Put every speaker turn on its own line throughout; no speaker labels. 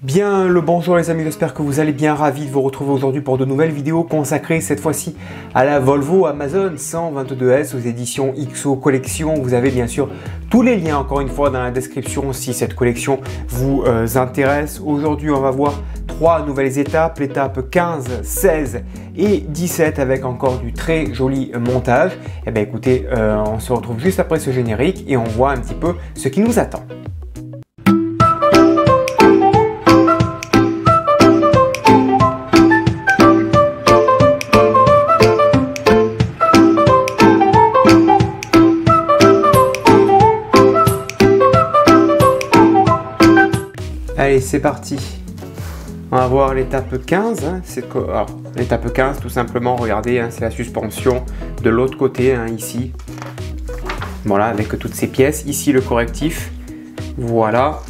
Bien le bonjour les amis, j'espère que vous allez bien, ravi de vous retrouver aujourd'hui pour de nouvelles vidéos consacrées cette fois-ci à la Volvo Amazon 122S aux éditions XO Collection. Vous avez bien sûr tous les liens encore une fois dans la description si cette collection vous intéresse. Aujourd'hui on va voir trois nouvelles étapes, l'étape 15, 16 et 17 avec encore du très joli montage. Et bien écoutez, on se retrouve juste après ce générique et on voit un petit peu ce qui nous attend. Allez, c'est parti. On va voir l'étape 15. Hein. L'étape 15, tout simplement, regardez, hein, c'est la suspension de l'autre côté, hein, ici. Voilà, avec toutes ces pièces. Ici, le correctif. Voilà.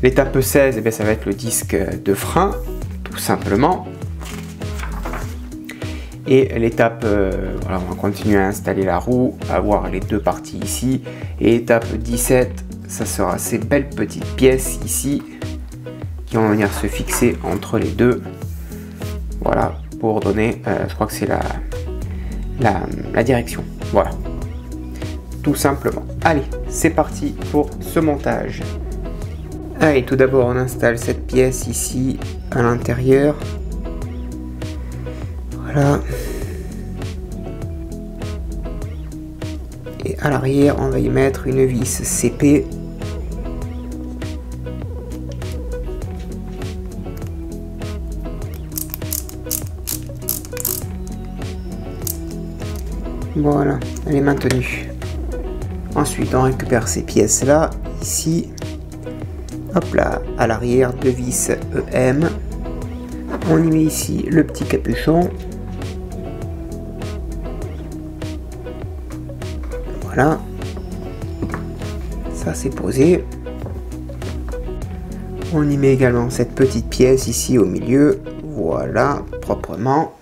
L'étape 16, eh bien, ça va être le disque de frein, tout simplement. Et l'étape, voilà, on va continuer à installer la roue, avoir les deux parties ici. Et étape 17, ça sera ces belles petites pièces ici qui vont venir se fixer entre les deux. Voilà, pour donner, je crois que c'est la direction. Voilà, tout simplement. Allez, c'est parti pour ce montage. Allez, tout d'abord, on installe cette pièce ici à l'intérieur. Voilà. Et à l'arrière, on va y mettre une vis CP. Voilà, elle est maintenue. Ensuite, on récupère ces pièces-là, ici. Hop là, à l'arrière, deux vis EM. On y met ici le petit capuchon. Voilà. Ça, c'est posé. On y met également cette petite pièce ici au milieu. Voilà, proprement.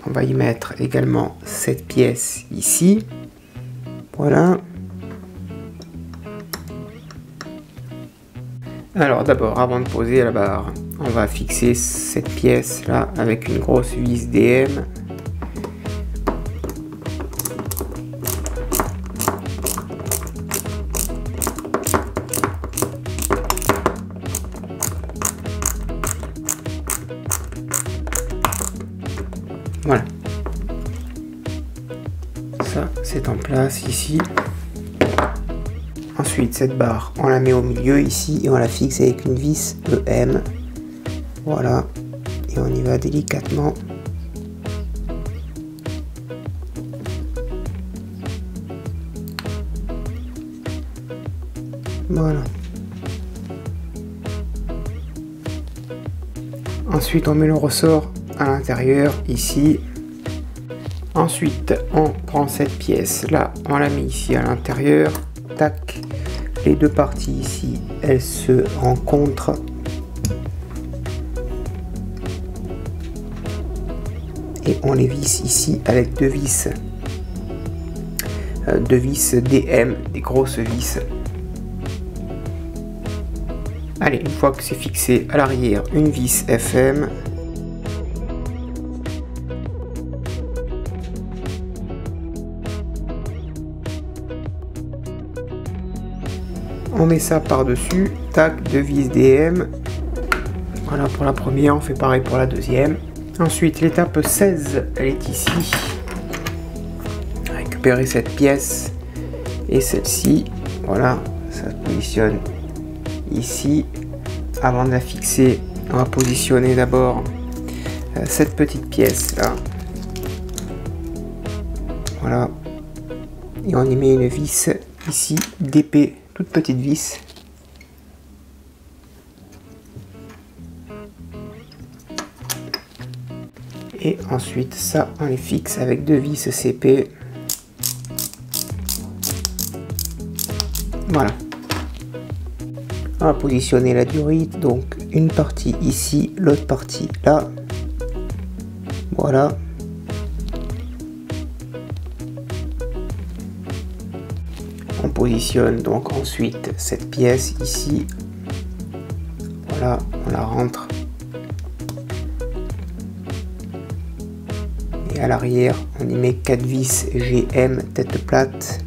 On va y mettre également cette pièce ici. Voilà. Alors d'abord, avant de poser la barre, on va fixer cette pièce là avec une grosse vis DM. Voilà. Ça, c'est en place ici. Ensuite, cette barre, on la met au milieu ici et on la fixe avec une vis EM. Voilà. Et on y va délicatement. Voilà. Ensuite, on met le ressort à l'intérieur ici. Ensuite, on prend cette pièce là, on la met ici à l'intérieur. Tac. Les deux parties ici, elles se rencontrent. Et on les visse ici avec deux vis DM, des grosses vis. Allez, une fois que c'est fixé à l'arrière, une vis FM. On met ça par-dessus, tac, deux vis DM. Voilà pour la première, on fait pareil pour la deuxième. Ensuite, l'étape 16, elle est ici. Récupérer cette pièce et celle-ci. Voilà, ça se positionne ici. Avant de la fixer, on va positionner d'abord cette petite pièce là. Voilà. Et on y met une vis ici, d'épée. Toute petite vis. Et ensuite, ça, on les fixe avec deux vis CP. Voilà. On va positionner la durite, donc une partie ici, l'autre partie là. Voilà. On positionne donc ensuite cette pièce ici. Voilà, on la rentre. Et à l'arrière, on y met 4 vis GM tête plate.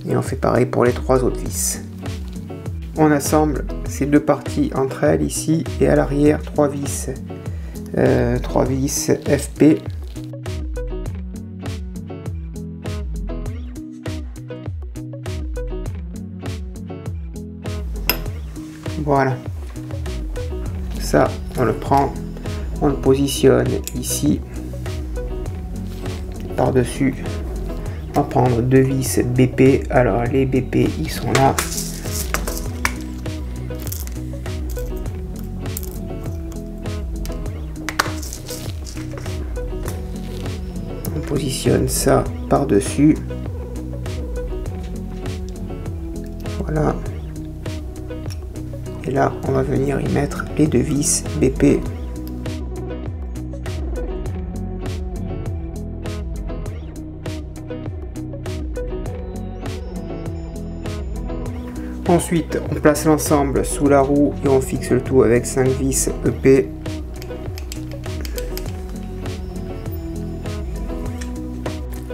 Et on fait pareil pour les 3 autres vis. On assemble ces deux parties entre elles ici et à l'arrière 3 vis FP. Voilà. Ça, on le prend, on le positionne ici par-dessus. On va prendre 2 vis BP. Alors les BP ils sont là. On positionne ça par-dessus. Voilà. Et là on va venir y mettre les 2 vis BP. Ensuite, on place l'ensemble sous la roue et on fixe le tout avec 5 vis EP.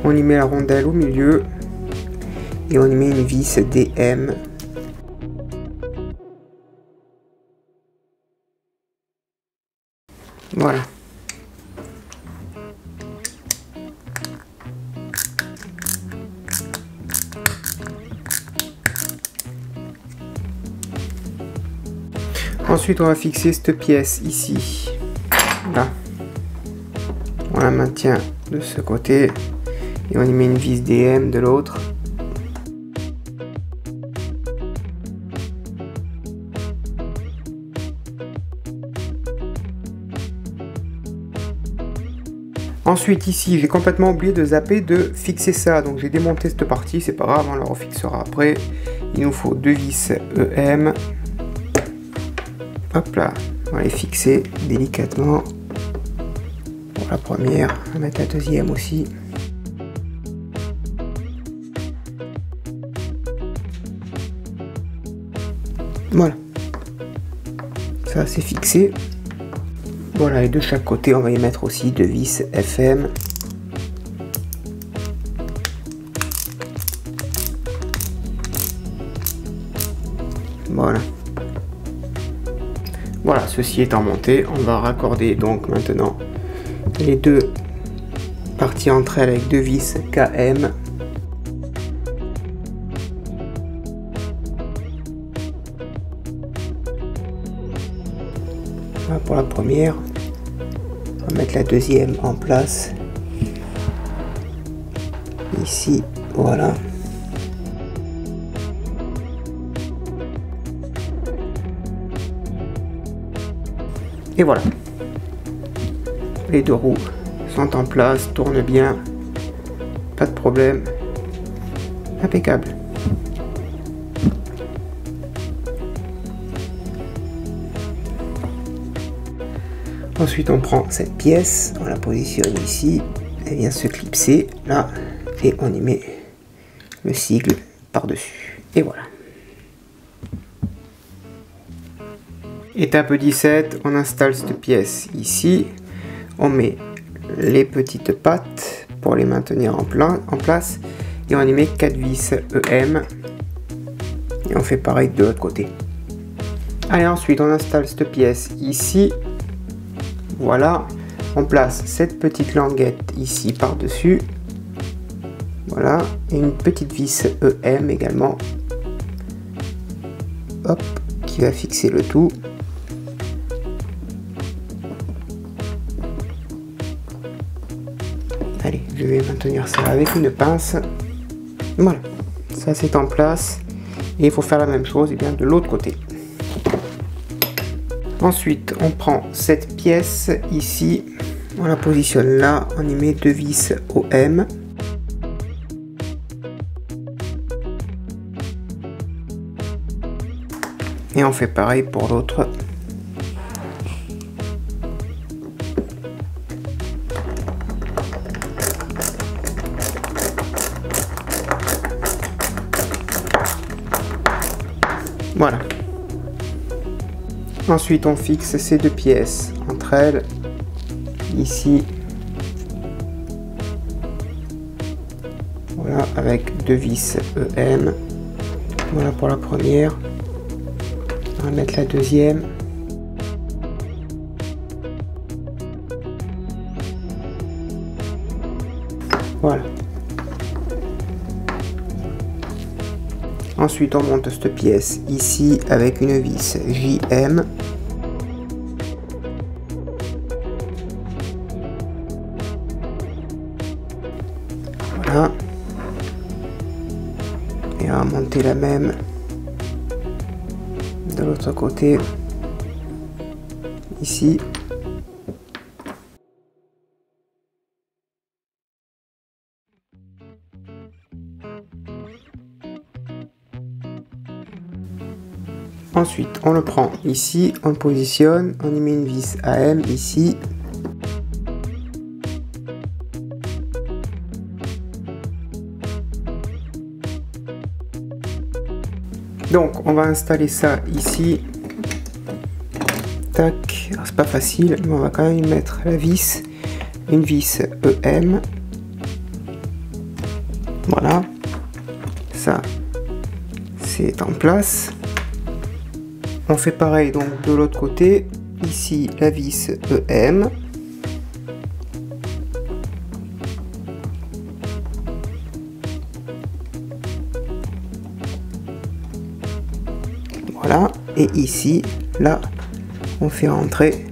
On y met la rondelle au milieu et on y met une vis DM. Voilà. Ensuite, on va fixer cette pièce ici. Là. On la maintient de ce côté et on y met une vis DM de l'autre. Ensuite ici j'ai complètement oublié de zapper de fixer ça, donc j'ai démonté cette partie, c'est pas grave, on la refixera après. Il nous faut 2 vis EM. Hop là, on va les fixer délicatement. Pour la première, on va mettre la deuxième aussi. Voilà, ça c'est fixé. Voilà, et de chaque côté, on va y mettre aussi 2 vis FM. Voilà. Voilà, ceci étant monté, on va raccorder donc maintenant les deux parties entre elles avec 2 vis KM. Voilà pour la première. On va mettre la deuxième en place. Ici, voilà. Et voilà. Les deux roues sont en place, tournent bien. Pas de problème. Impeccable. Ensuite, on prend cette pièce, on la positionne ici, elle vient se clipser là, et on y met le sigle par-dessus. Et voilà. Étape 17, on installe cette pièce ici, on met les petites pattes pour les maintenir en place, et on y met 4 vis EM, et on fait pareil de l'autre côté. Allez, ensuite, on installe cette pièce ici. Voilà, on place cette petite languette ici par-dessus. Voilà, et une petite vis EM également. Hop, qui va fixer le tout. Allez, je vais maintenir ça avec une pince. Voilà, ça c'est en place. Et il faut faire la même chose et bien de l'autre côté. Ensuite, on prend cette pièce ici, on la positionne là, on y met 2 vis OM. Et on fait pareil pour l'autre. Voilà. Ensuite, on fixe ces deux pièces entre elles, ici. Voilà, avec deux vis EM. Voilà pour la première. On va mettre la deuxième. Voilà. Ensuite, on monte cette pièce ici avec une vis JM. Voilà. Et on va monter la même de l'autre côté, ici. Ensuite, on le prend ici, on le positionne, on y met une vis AM ici. Donc, on va installer ça ici. Tac, c'est pas facile, mais on va quand même mettre la vis, une vis EM. Voilà, ça, c'est en place. On fait pareil donc de l'autre côté, ici la vis EM. Voilà, et ici, là, on fait rentrer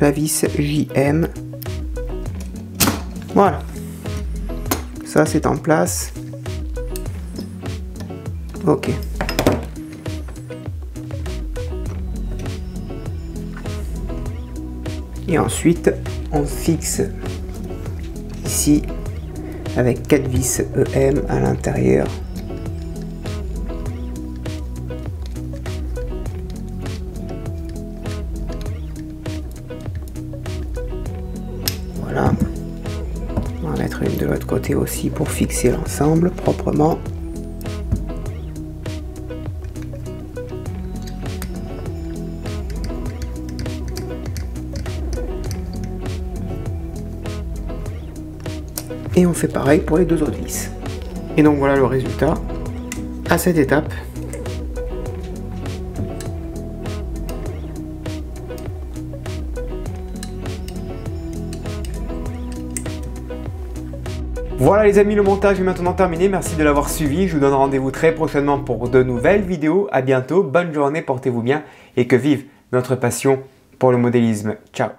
la vis JM. Voilà, ça c'est en place. Ok. Et ensuite, on fixe ici avec 4 vis EM à l'intérieur. Voilà. On va mettre une de l'autre côté aussi pour fixer l'ensemble proprement. Et on fait pareil pour les deux autres vis. Et donc voilà le résultat à cette étape. Voilà les amis, le montage est maintenant terminé. Merci de l'avoir suivi. Je vous donne rendez-vous très prochainement pour de nouvelles vidéos. À bientôt, bonne journée, portez-vous bien et que vive notre passion pour le modélisme. Ciao.